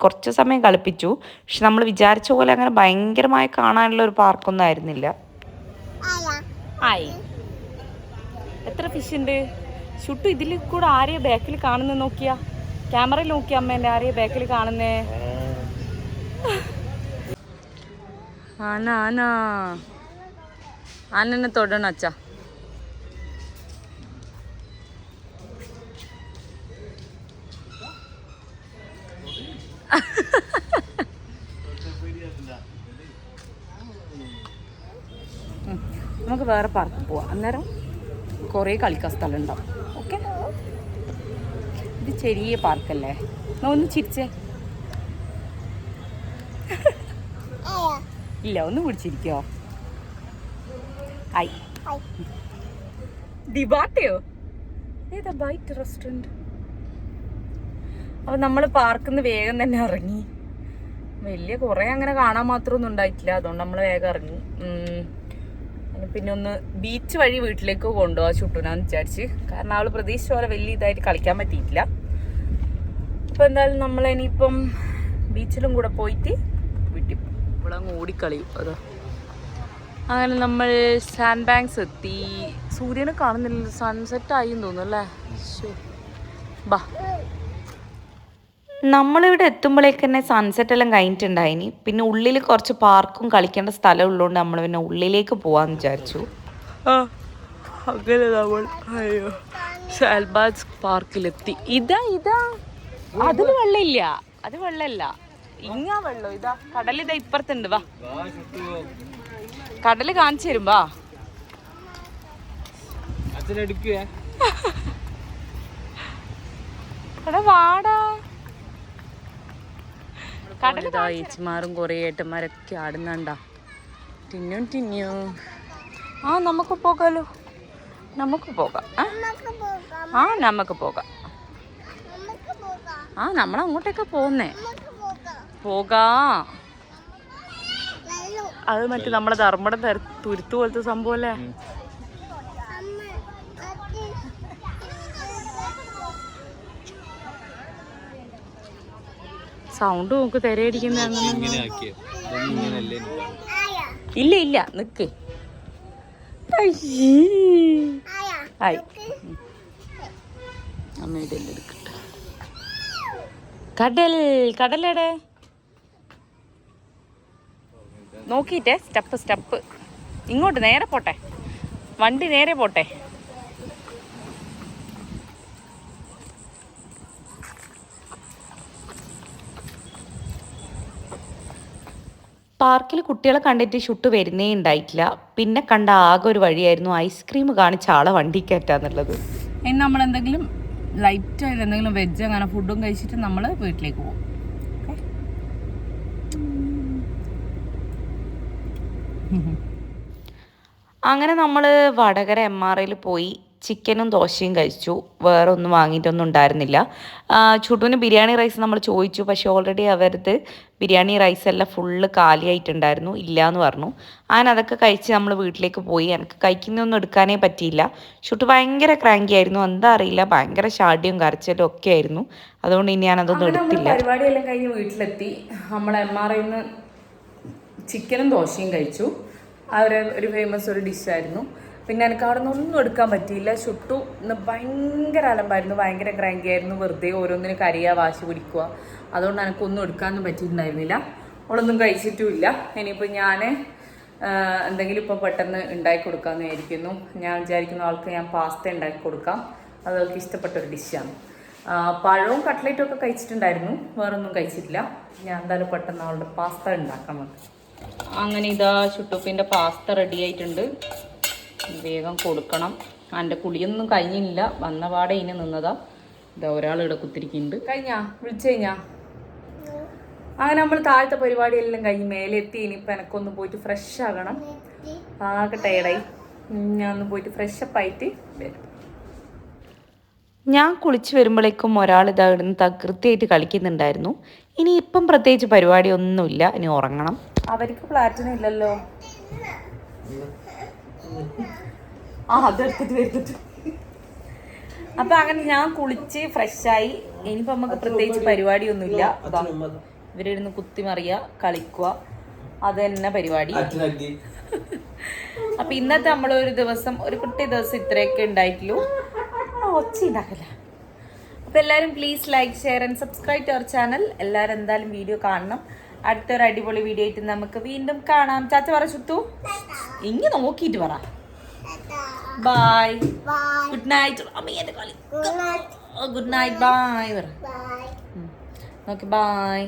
B: കുറച്ച് സമയം കളിപ്പിച്ചു. പക്ഷെ നമ്മൾ വിചാരിച്ച പോലെ അങ്ങനെ ഭയങ്കരമായി കാണാനുള്ള ഒരു പാർക്കൊന്നും ആയിരുന്നില്ല.
A: ആയി എത്ര ഫിഷ് ഉണ്ട് ചുട്ടു? ഇതിൽ കൂടെ ആരെയാ ബാക്കിൽ കാണുന്നത് നോക്കിയാ? ക്യാമറയിൽ നോക്കിയ അമ്മേൻ്റെ ആരെയാ ബാക്കിൽ കാണുന്നേ? ആനനെ തൊടണം അച്ഛാ. നമുക്ക് വേറെ പാർക്ക് പോവാം, അന്നേരം കുറേ കളിക്കാൻ സ്ഥലം ഉണ്ടാവും. ഓക്കെ, ഇത് ചെറിയ പാർക്കല്ലേ? ഒന്ന് ചിരിച്ചേ. ഇല്ല, ഒന്ന് പിടിച്ചിരിക്കോ? ആയി ദിബാട്ടയോ ഏതാ ബൈറ്റ് റെസ്റ്റോറൻറ്റ്? അപ്പം നമ്മൾ പാർക്കിൽ നിന്ന് വേഗം തന്നെ ഇറങ്ങി. വലിയ കുറേ അങ്ങനെ കാണാൻ മാത്രമൊന്നും ഉണ്ടായിട്ടില്ല, അതുകൊണ്ട് നമ്മൾ വേഗം ഇറങ്ങി. പിന്നെ ഒന്ന് ബീച്ച് വഴി വീട്ടിലേക്ക് കൊണ്ടുപോകാൻ ചുട്ടുനാന്ന് വിചാരിച്ച്. കാരണം അവൾ പ്രതീക്ഷിച്ച പോലെ വലിയ ഇതായിട്ട് കളിക്കാൻ പറ്റിയിട്ടില്ല. അപ്പോൾ എന്തായാലും നമ്മൾ ഇനിയിപ്പം ബീച്ചിലും കൂടെ പോയിട്ട് വീട്ടിൽ ഇവിടെ അങ്ങ് ഓടിക്കളിയും. അതോ അങ്ങനെ നമ്മൾ സാൻഡ് ബാങ്ക്സ് എത്തി. സൂര്യനെ കാണുന്നില്ല, സൺസെറ്റ് ആയി തോന്നുന്നു അല്ലേ? ബാ,
B: നമ്മളിവിടെ എത്തുമ്പോഴേക്ക് തന്നെ സൺസെറ്റ് എല്ലാം കഴിഞ്ഞിട്ടുണ്ടായിനി. പിന്നെ ഉള്ളിൽ കുറച്ച് പാർക്കും കളിക്കേണ്ട സ്ഥലം ഉള്ളതുകൊണ്ട് നമ്മൾ പിന്നെ ഉള്ളിലേക്ക് പോവാന്ന് വിചാരിച്ചു.
A: അങ്ങനെ നമ്മൾ അയ്യോ ഷാൽബാഗ് പാർക്കിലെത്തി. ഇതാ അതിന് വെള്ളമില്ല, അത് വെള്ളമല്ല, ഇങ്ങാ വെള്ളം. ഇതാ കടലിതാ ഇപ്പുറത്തുണ്ട്. വാ, കടല് കാണിച്ചു തരും. വാ, എടാ വാടാ. കടലിതാ ഏച്ചിമാരും കുറേ ഏട്ടന്മാരൊക്കെ ആടുന്നുണ്ടാ. ടിന്നു ആ നമുക്ക് പോകാലോ, നമുക്ക് പോകാം. നമുക്ക് പോകാം. നമ്മൾ അങ്ങോട്ടേക്ക് പോന്നേ. പോകാം. അത് മറ്റേ നമ്മളെ ധർമ്മടം തുരുത്തു പോലത്തെ സംഭവം അല്ലേ? സൗണ്ട് നോക്ക്, തിരയടിക്കുന്ന. ഇല്ല നിക്ക്. ആയി അമ്മ ഇതെല്ലാം എടുക്കട്ടെ. കടലടെ നോക്കിയിട്ടേ സ്റ്റെപ്പ് ഇങ്ങോട്ട് നേരെ പോട്ടെ, വണ്ടി നേരെ പോട്ടെ.
B: പാർക്കിൽ കുട്ടികളെ കണ്ടിട്ട് ഷുട്ട് വരുന്നേ ഉണ്ടായിട്ടില്ല. പിന്നെ കണ്ട ആകെ ഒരു വഴിയായിരുന്നു ഐസ്ക്രീം കാണിച്ച ആളെ വണ്ടി കയറ്റാന്നുള്ളത്.
A: ഇനി നമ്മളെന്തെങ്കിലും ലൈറ്റായിട്ട് എന്തെങ്കിലും വെജ് അങ്ങനെ ഫുഡും കഴിച്ചിട്ട് നമ്മൾ വീട്ടിലേക്ക് പോകും.
B: അങ്ങനെ നമ്മൾ വടകര MRIയിൽ പോയി. ചിക്കനും ദോശയും കഴിച്ചു. വേറെ ഒന്നും വാങ്ങിയിട്ടൊന്നും ഉണ്ടായിരുന്നില്ല. ചുട്ടുവിന് ബിരിയാണി റൈസ് നമ്മൾ ചോദിച്ചു, പക്ഷേ ഓൾറെഡി അവരത് ബിരിയാണി റൈസ് എല്ലാം ഫുള്ള് കാലിയായിട്ടുണ്ടായിരുന്നു, ഇല്ല എന്ന് പറഞ്ഞു. അങ്ങനെ അതൊക്കെ കഴിച്ച് നമ്മൾ വീട്ടിലേക്ക് പോയി. എനിക്ക് കഴിക്കുന്നൊന്നും എടുക്കാനേ പറ്റിയില്ല. ചുട്ടു ഭയങ്കര ക്രാങ്കി ആയിരുന്നു, എന്താ അറിയില്ല, ഭയങ്കര ഷാഡിയും കരച്ചിലും ഒക്കെ ആയിരുന്നു. അതുകൊണ്ട് ഇനി ഞാനതൊന്നും എടുത്തില്ല.
A: പരിപാടിയെല്ലാം കഴിഞ്ഞ് വീട്ടിലെത്തി. നമ്മൾ MRI ചിക്കനും ദോശയും കഴിച്ചു. ഒരു ഫേമസ് ഒരു ഡിഷായിരുന്നു. പിന്നെ എനിക്ക് അവിടെ നിന്ന് ഒന്നും എടുക്കാൻ പറ്റിയില്ല. ചുട്ടു ഇന്ന് ഭയങ്കര അലമ്പായിരുന്നു, ഭയങ്കര ക്രാങ്കി ആയിരുന്നു. വെറുതെ ഓരോന്നിനും കരയുക, വാശി പിടിക്കുക. അതുകൊണ്ട് എനിക്കൊന്നും എടുക്കാനൊന്നും പറ്റിയിട്ടുണ്ടായിരുന്നില്ല. അവളൊന്നും കഴിച്ചിട്ടുമില്ല. ഇനിയിപ്പോൾ ഞാൻ എന്തെങ്കിലും ഇപ്പോൾ പെട്ടെന്ന് ഉണ്ടാക്കി കൊടുക്കാമെന്ന് വിചാരിക്കുന്നു. ഞാൻ വിചാരിക്കുന്ന ആൾക്ക് ഞാൻ പാസ്ത ഉണ്ടാക്കി കൊടുക്കാം. അത് അവൾക്ക് ഇഷ്ടപ്പെട്ടൊരു ഡിഷാണ്. പഴവും കട്ട്ലേറ്റും ഒക്കെ കഴിച്ചിട്ടുണ്ടായിരുന്നു, വേറൊന്നും കഴിച്ചിട്ടില്ല. ഞാൻ എന്തായാലും പെട്ടെന്ന് അവളുടെ പാസ്ത ഉണ്ടാക്കണം. അങ്ങനെ ഇതാ ചുട്ടുപ്പിൻ്റെ പാസ്ത റെഡി ആയിട്ടുണ്ട്. വേഗം കൊടുക്കണം. എൻ്റെ കുളിയൊന്നും കഴിഞ്ഞില്ല, വന്ന പാടെ ഇനി നിന്നതാ. ഇതാ ഒരാളിവിടെ കുത്തിരിക്കുന്നുണ്ട്. വിളിച്ചു കഴിഞ്ഞാ? അങ്ങനെ നമ്മൾ താഴത്തെ പരിപാടിയെല്ലാം കഴിഞ്ഞ് മേലെ എത്തി. ഇനിയിപ്പോൾ എനക്കൊന്ന് പോയിട്ട് ഫ്രഷ് ആകണം. ആകെ ടയർഡായി. ഞാൻ ഒന്ന് പോയിട്ട് ഫ്രഷപ്പ് ആയിട്ട് വരും.
B: ഞാൻ കുളിച്ച് വരുമ്പോഴേക്കും ഒരാൾ ഇതാ ഇടുന്ന് തകൃതിയായിട്ട് കളിക്കുന്നുണ്ടായിരുന്നു. ഇനി ഇപ്പം പ്രത്യേകിച്ച് പരിപാടിയൊന്നുമില്ല, ഇനി ഉറങ്ങണം.
A: അവർക്ക് പ്ലാറ്റിനം ഇല്ലല്ലോ. അതെടുത്തിട്ട് വരുത്തിട്ട്. അപ്പം അങ്ങനെ ഞാൻ കുളിച്ച് ഫ്രഷായി. ഇനിയിപ്പോൾ നമുക്ക് പ്രത്യേകിച്ച് പരിപാടിയൊന്നുമില്ല. ഇവരിരുന്ന് കുത്തിമറിയുക, കളിക്കുക, അത് തന്നെ പരിപാടി. അപ്പം ഇന്നത്തെ നമ്മളൊരു ദിവസം, ഒരു കുട്ടി ദിവസം ഇത്രയൊക്കെ ഉണ്ടായിട്ടുള്ളൂ. ഒച്ച ഉണ്ടാക്കില്ല. അപ്പം എല്ലാവരും please like, share and subscribe to our channel. എല്ലാവരും എന്തായാലും വീഡിയോ കാണണം. അടുത്തൊരു അടിപൊളി വീഡിയോ ആയിട്ട് നമുക്ക് വീണ്ടും കാണാം. ചാച്ച പറ ചുത്തു, ഇങ്ങനെ നോക്കിയിട്ട് പറ. Bye, good night. അമ്മേന്റെ കളി. ഗുഡ് നൈറ്റ്, ബൈ പറ. Okay, by.